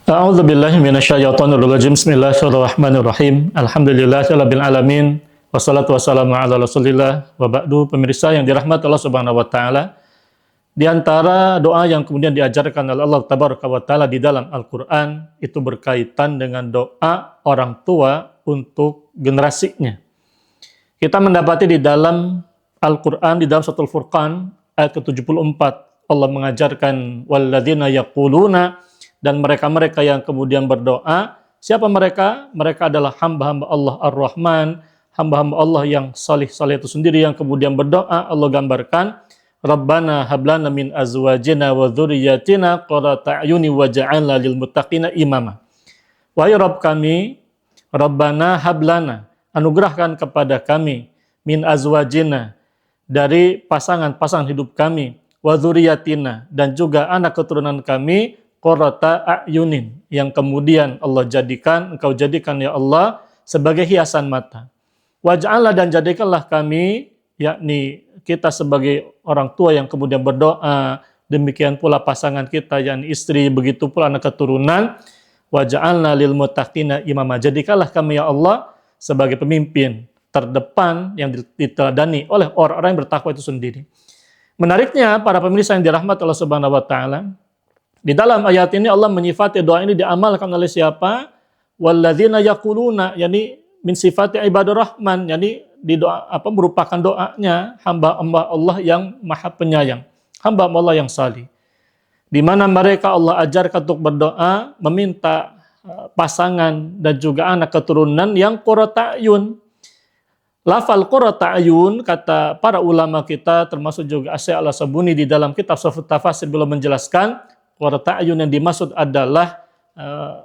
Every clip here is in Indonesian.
A'udzu billahi minasyaitonir rajim. Bismillahirrahmanirrahim. Alhamdulillahirabbil alamin. Wassalatu wassalamu ala Rasulillah wa ba'du. Pemirsa yang dirahmati Allah Subhanahu wa taala, di antara doa yang kemudian diajarkan oleh Allah Tabaraka wa taala di dalam Al-Qur'an itu berkaitan dengan doa orang tua untuk generasinya. Kita mendapati di dalam Al-Qur'an di dalam surat Al-Furqan ayat ke-74 Allah mengajarkan walladzina yaquluna, dan mereka-mereka yang kemudian berdoa. Siapa mereka? Mereka adalah hamba-hamba Allah Ar-Rahman, hamba-hamba Allah yang salih-salih itu sendiri yang kemudian berdoa. Allah gambarkan, Rabbana hablana min azwajina wa dzurriyyatina qurrata a'yuni waj'alna lil muttaqina imama. Wahai Rabb kami, Rabbana hablana, anugerahkan kepada kami, min azwajina, dari pasangan-pasangan hidup kami, wa dzurriyyatina, dan juga anak keturunan kami, qurrata a'yunin, yang kemudian Allah jadikan, engkau jadikan ya Allah sebagai hiasan mata. Waj'alna, dan jadikanlah kami, yakni kita sebagai orang tua yang kemudian berdoa, demikian pula pasangan kita yakni istri, begitu pula anak keturunan. Waj'alna lil muttaqina imama, jadikanlah kami ya Allah sebagai pemimpin terdepan yang diteladani oleh orang-orang yang bertakwa itu sendiri. Menariknya para pemirsa yang dirahmati Allah Subhanahu wa taala, di dalam ayat ini Allah menyifati doa ini diamalkan oleh siapa? Walladzina yaquluna, yakni min sifati ibadur rahman, yakni di doa merupakan doanya hamba-hamba Allah yang Maha Penyayang, hamba Allah yang salih. Di mana mereka Allah ajarkan untuk berdoa, meminta pasangan dan juga anak keturunan yang qurrata a'yun. Lafal qurrata a'yun, kata para ulama kita termasuk juga Asy-Syaikh Al-Sabuni di dalam kitab Shafut Tafasir beliau menjelaskan qurrata a'yun yang dimaksud adalah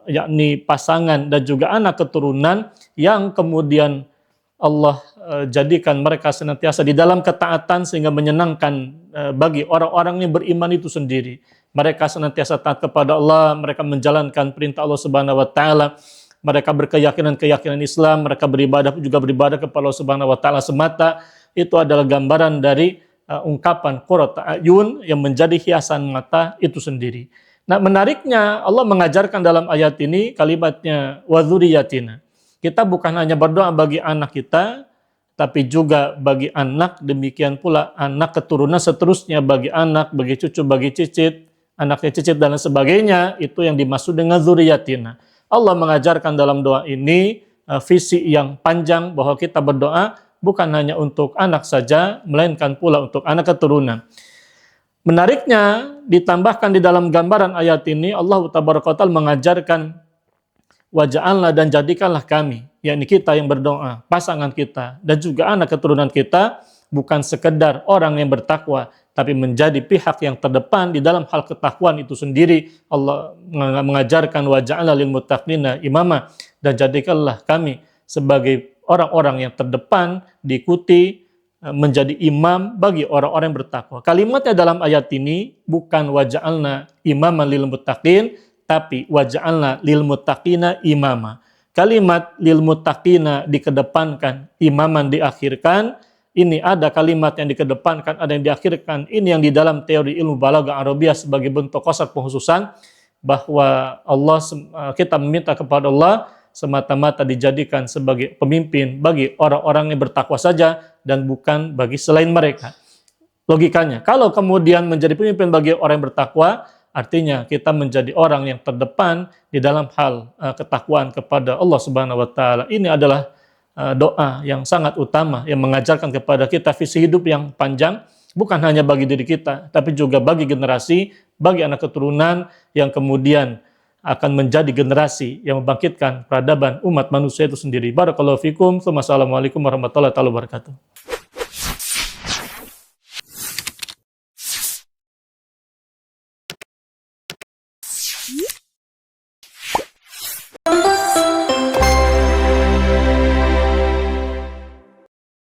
yakni pasangan dan juga anak keturunan yang kemudian Allah jadikan mereka senantiasa di dalam ketaatan sehingga menyenangkan bagi orang-orang yang beriman itu sendiri. Mereka senantiasa taat kepada Allah, mereka menjalankan perintah Allah Subhanahu wa taala, mereka berkeyakinan Islam, mereka beribadah juga beribadah kepada Allah Subhanahu wa taala semata. Itu adalah gambaran dari ungkapan qurrata a'yun yang menjadi hiasan mata itu sendiri. Nah, menariknya Allah mengajarkan dalam ayat ini kalimatnya wa dzurriyyatina. Kita bukan hanya berdoa bagi anak kita, tapi juga bagi anak, demikian pula anak keturunan seterusnya, bagi anak, bagi cucu, bagi cicit, anaknya cicit dan lain sebagainya. Itu yang dimaksud dengan dzurriyyatina. Allah mengajarkan dalam doa ini visi yang panjang bahwa kita berdoa bukan hanya untuk anak saja, melainkan pula untuk anak keturunan. Menariknya, ditambahkan di dalam gambaran ayat ini, Allah Tabaraka wa Ta'ala mengajarkan, waja'alna, dan jadikanlah kami, yakni kita yang berdoa, pasangan kita, dan juga anak keturunan kita, bukan sekedar orang yang bertakwa, tapi menjadi pihak yang terdepan di dalam hal ketakwaan itu sendiri. Allah mengajarkan, waja'alna lil muttaqina imama, dan jadikanlah kami sebagai orang-orang yang terdepan, diikuti, menjadi imam bagi orang-orang yang bertakwa. Kalimatnya dalam ayat ini bukan waja'alna imaman lil muttaqin, tapi waja'alna lil muttaqina imama. Kalimat lil muttaqina dikedepankan, imaman diakhirkan. Ini ada kalimat yang dikedepankan, ada yang diakhirkan. Ini yang di dalam teori ilmu balaghah Arabiyah sebagai bentuk qasar penghususan, bahwa kita meminta kepada Allah semata-mata dijadikan sebagai pemimpin bagi orang-orang yang bertakwa saja dan bukan bagi selain mereka. Logikanya, kalau kemudian menjadi pemimpin bagi orang yang bertakwa, artinya kita menjadi orang yang terdepan di dalam hal ketakwaan kepada Allah Subhanahu wa taala. Ini adalah doa yang sangat utama yang mengajarkan kepada kita visi hidup yang panjang, bukan hanya bagi diri kita, tapi juga bagi generasi, bagi anak keturunan yang kemudian akan menjadi generasi yang membangkitkan peradaban umat manusia itu sendiri. Barakallahu fikum. Wassalamualaikum warahmatullahi wabarakatuh.